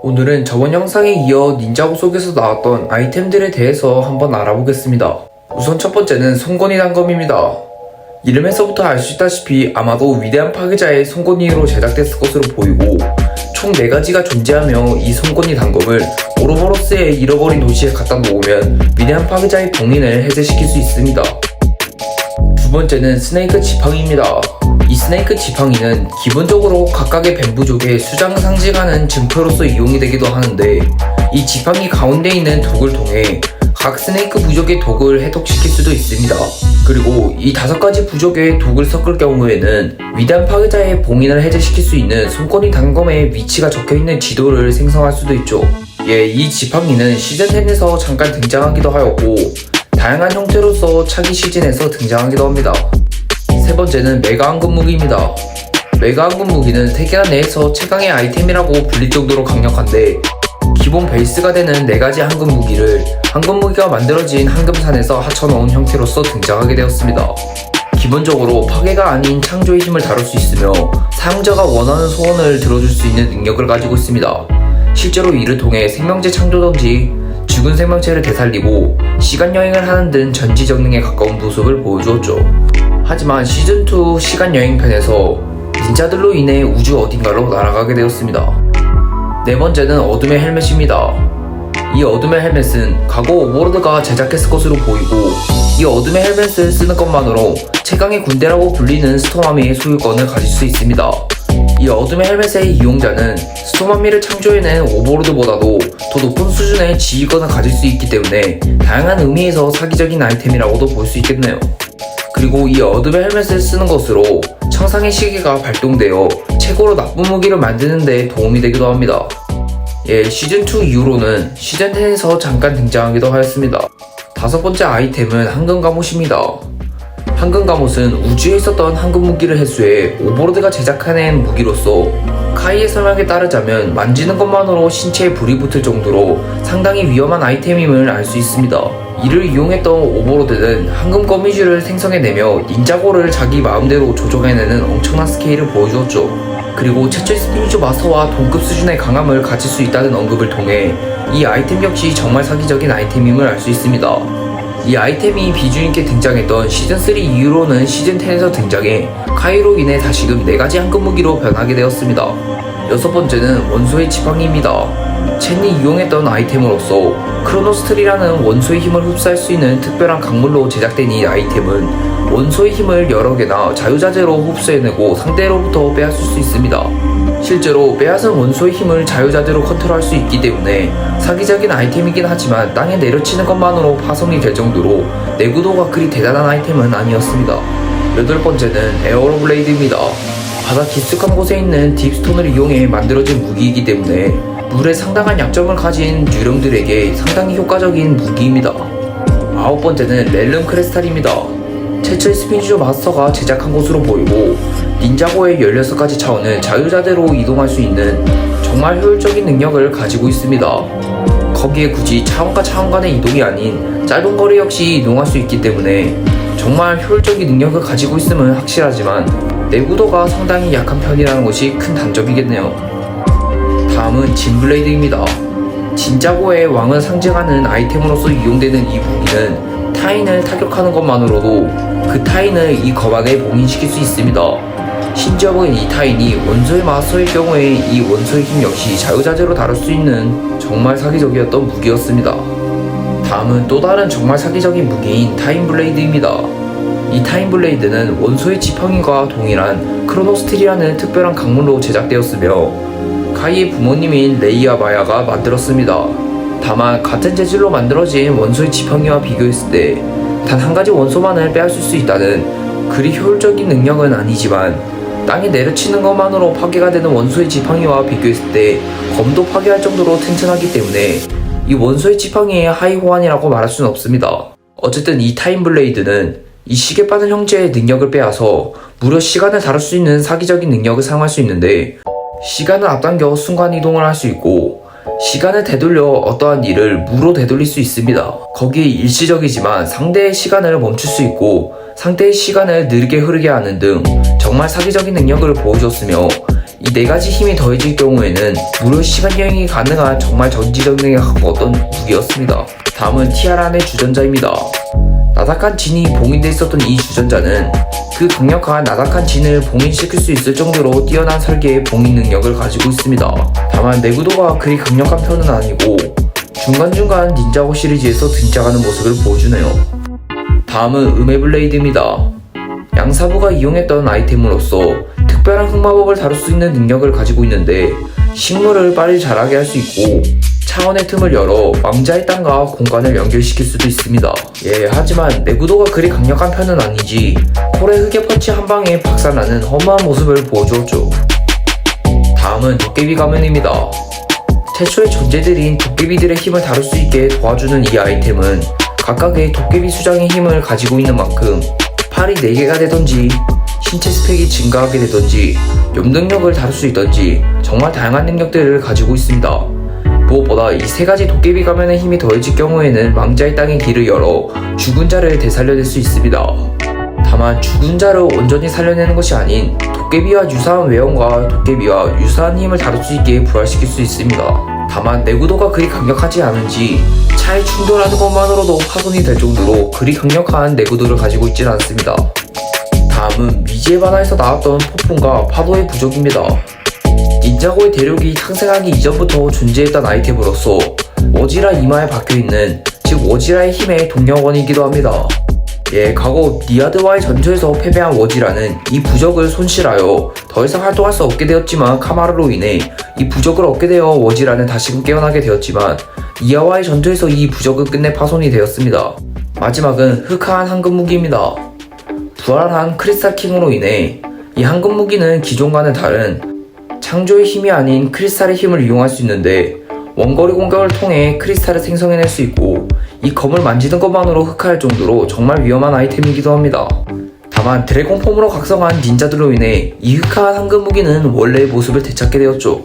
오늘은 저번 영상에 이어 닌자고 속에서 나왔던 아이템들에 대해서 한번 알아보겠습니다. 우선 첫 번째는 송곳니 단검입니다. 이름에서부터 알 수 있다시피 아마도 위대한 파괴자의 송곳니로 제작됐을 것으로 보이고 총 4가지가 존재하며 이 송곳니 단검을 오로보로스의 잃어버린 도시에 갖다 놓으면 위대한 파괴자의 봉인을 해제시킬 수 있습니다. 두 번째는 스네이크 지팡이입니다. 이 스네이크 지팡이는 기본적으로 각각의 뱀부족의 수장을 상징하는 증표로서 이용이 되기도 하는데 이 지팡이 가운데 있는 독을 통해 각 스네이크 부족의 독을 해독시킬 수도 있습니다. 그리고 이 5가지 부족의 독을 섞을 경우에는 위대한 파괴자의 봉인을 해제시킬 수 있는 송곳니 단검의 위치가 적혀있는 지도를 생성할 수도 있죠. 이 지팡이는 시즌10에서 잠깐 등장하기도 하였고 다양한 형태로서 차기 시즌에서 등장하기도 합니다. 세 번째는 메가 황금 무기입니다. 메가 황금 무기는 세계관 내에서 최강의 아이템이라고 불릴 정도로 강력한데 기본 베이스가 되는 4가지 황금 무기를 황금 무기가 만들어진 황금산에서 합쳐놓은 형태로서 등장하게 되었습니다. 기본적으로 파괴가 아닌 창조의 힘을 다룰 수 있으며 사용자가 원하는 소원을 들어줄 수 있는 능력을 가지고 있습니다. 실제로 이를 통해 생명체 창조든지 죽은 생명체를 되살리고 시간여행을 하는 등 전지전능에 가까운 모습을 보여주었죠. 하지만 시즌2 시간여행편에서 닌자들로 인해 우주 어딘가로 날아가게 되었습니다. 네 번째는 어둠의 헬멧입니다. 이 어둠의 헬멧은 과거 오버로드가 제작했을 것으로 보이고 이 어둠의 헬멧을 쓰는 것만으로 최강의 군대라고 불리는 스톰아미의 소유권을 가질 수 있습니다. 이 어둠의 헬멧의 이용자는 스톰아미를 창조해낸 오버로드보다도 더 높은 수준의 지휘권을 가질 수 있기 때문에 다양한 의미에서 사기적인 아이템이라고도 볼 수 있겠네요. 그리고 이 어둠의 헬멧을 쓰는 것으로 청상의 시계가 발동되어 최고로 나쁜 무기를 만드는 데 도움이 되기도 합니다. 시즌2 이후로는 시즌10에서 잠깐 등장하기도 하였습니다. 5번째 아이템은 황금 갑옷입니다. 황금 갑옷은 우주에 있었던 황금 무기를 해소해 오버로드가 제작해낸 무기로서 카이의 설명에 따르자면 만지는 것만으로 신체에 불이 붙을 정도로 상당히 위험한 아이템임을 알 수 있습니다. 이를 이용했던 오버로드는 황금 거미줄을 생성해내며 닌자고를 자기 마음대로 조정해내는 엄청난 스케일을 보여주었죠. 그리고 최초의 스피니추 마스터와 동급 수준의 강함을 가질 수 있다는 언급을 통해 이 아이템 역시 정말 사기적인 아이템임을 알 수 있습니다. 이 아이템이 비중 있게 등장했던 시즌3 이후로는 시즌10에서 등장해 카이로 인해 다시금 4가지 황금 무기로 변하게 되었습니다. 6번째는 원소의 지팡이입니다. 첸이 이용했던 아이템으로서 크로노스트리라는 원소의 힘을 흡수할 수 있는 특별한 강물로 제작된 이 아이템은 원소의 힘을 여러 개나 자유자재로 흡수해내고 상대로부터 빼앗을 수 있습니다. 실제로 빼앗은 원소의 힘을 자유자재로 컨트롤할 수 있기 때문에 사기적인 아이템이긴 하지만 땅에 내려치는 것만으로 파손이 될 정도로 내구도가 그리 대단한 아이템은 아니었습니다. 8번째는 에어로블레이드입니다. 바다 깊숙한 곳에 있는 딥스톤을 이용해 만들어진 무기이기 때문에 물에 상당한 약점을 가진 유령들에게 상당히 효과적인 무기입니다. 9번째는 렐름 크레스탈입니다. 최초의 스피니추 마스터가 제작한 것으로 보이고 닌자고의 16가지 차원을 자유자재로 이동할 수 있는 정말 효율적인 능력을 가지고 있습니다. 거기에 굳이 차원과 차원 간의 이동이 아닌 짧은 거리 역시 이동할 수 있기 때문에 정말 효율적인 능력을 가지고 있음은 확실하지만 내구도가 상당히 약한 편이라는 것이 큰 단점이겠네요. 다음은 진블레이드입니다. 진자고의 왕을 상징하는 아이템으로서 이용되는 이 무기는 타인을 타격하는 것만으로도 그 타인을 이 거방에 봉인시킬 수 있습니다. 심지어는 이 타인이 원소의 마스터의 경우에 이 원소의 힘 역시 자유자재로 다룰 수 있는 정말 사기적이었던 무기였습니다. 다음은 또 다른 정말 사기적인 무기인 타임블레이드입니다. 이 타임블레이드는 원소의 지팡이와 동일한 크로노스틸이라는 특별한 강물로 제작되었으며 카이의 부모님인 레이와 마야가 만들었습니다. 다만 같은 재질로 만들어진 원소의 지팡이와 비교했을 때 단 한 가지 원소만을 빼앗을 수 있다는 그리 효율적인 능력은 아니지만 땅에 내려치는 것만으로 파괴가 되는 원소의 지팡이와 비교했을 때 검도 파괴할 정도로 튼튼하기 때문에 이 원소의 지팡이의 하위 호환이라고 말할 수는 없습니다. 어쨌든 이 타임블레이드는 이 시계바늘 형제의 능력을 빼앗아 무려 시간을 다룰 수 있는 사기적인 능력을 사용할 수 있는데 시간을 앞당겨 순간이동을 할 수 있고 시간을 되돌려 어떠한 일을 무로 되돌릴 수 있습니다. 거기에 일시적이지만 상대의 시간을 멈출 수 있고 상대의 시간을 느리게 흐르게 하는 등 정말 사기적인 능력을 보여줬으며 이 4가지 힘이 더해질 경우에는 무료 시간여행이 가능한 정말 전지적 능력을 갖고 어떤 무기였습니다. 다음은 티아란의 주전자입니다. 나닥한 진이 봉인돼 있었던 이 주전자는 그 강력한 나닥한 진을 봉인시킬 수 있을 정도로 뛰어난 설계의 봉인 능력을 가지고 있습니다. 다만 내구도가 그리 강력한 편은 아니고 중간중간 닌자고 시리즈에서 등장하는 모습을 보여주네요. 다음은 음의 블레이드입니다. 양사부가 이용했던 아이템으로서 특별한 흑마법을 다룰 수 있는 능력을 가지고 있는데 식물을 빨리 자라게 할 수 있고 차원의 틈을 열어 왕자의 땅과 공간을 연결시킬 수도 있습니다. 하지만 내구도가 그리 강력한 편은 아니지 콜의 흑의 펀치 한 방에 박살나는 허무한 모습을 보여주었죠. 다음은 도깨비 가면입니다. 최초의 존재들인 도깨비들의 힘을 다룰 수 있게 도와주는 이 아이템은 각각의 도깨비 수장의 힘을 가지고 있는 만큼 팔이 4개가 되던지 신체 스펙이 증가하게 되던지 염동력을 다룰 수 있던지 정말 다양한 능력들을 가지고 있습니다. 무엇보다 이 3가지 도깨비 가면의 힘이 더해질 경우에는 왕자의 땅의 길을 열어 죽은 자를 되살려낼 수 있습니다. 다만 죽은 자를 온전히 살려내는 것이 아닌 도깨비와 유사한 외형과 도깨비와 유사한 힘을 다룰 수 있게 부활시킬 수 있습니다. 다만 내구도가 그리 강력하지 않은지 차에 충돌하는 것만으로도 파손이 될 정도로 그리 강력한 내구도를 가지고 있지는 않습니다. 다음은 미지의 바다에서 나왔던 폭풍과 파도의 부적입니다. 닌자고의 대륙이 탄생하기 이전부터 존재했던 아이템으로서 워지라 이마에 박혀있는 즉 워지라의 힘의 동력원이기도 합니다. 과거 니아드와의 전투에서 패배한 워지라는 이 부적을 손실하여 더 이상 활동할 수 없게 되었지만 카마르로 인해 이 부적을 얻게 되어 워지라는 다시금 깨어나게 되었지만 이하와의 전투에서 이 부적은 끝내 파손이 되었습니다. 마지막은 흑화한 황금 무기입니다. 부활한 크리스탈 킹으로 인해 이 황금 무기는 기존과는 다른 창조의 힘이 아닌 크리스탈의 힘을 이용할 수 있는데 원거리 공격을 통해 크리스탈을 생성해낼 수 있고 이 검을 만지는 것만으로 흑화할 정도로 정말 위험한 아이템이기도 합니다. 다만 드래곤 폼으로 각성한 닌자들로 인해 이 흑화한 황금 무기는 원래의 모습을 되찾게 되었죠.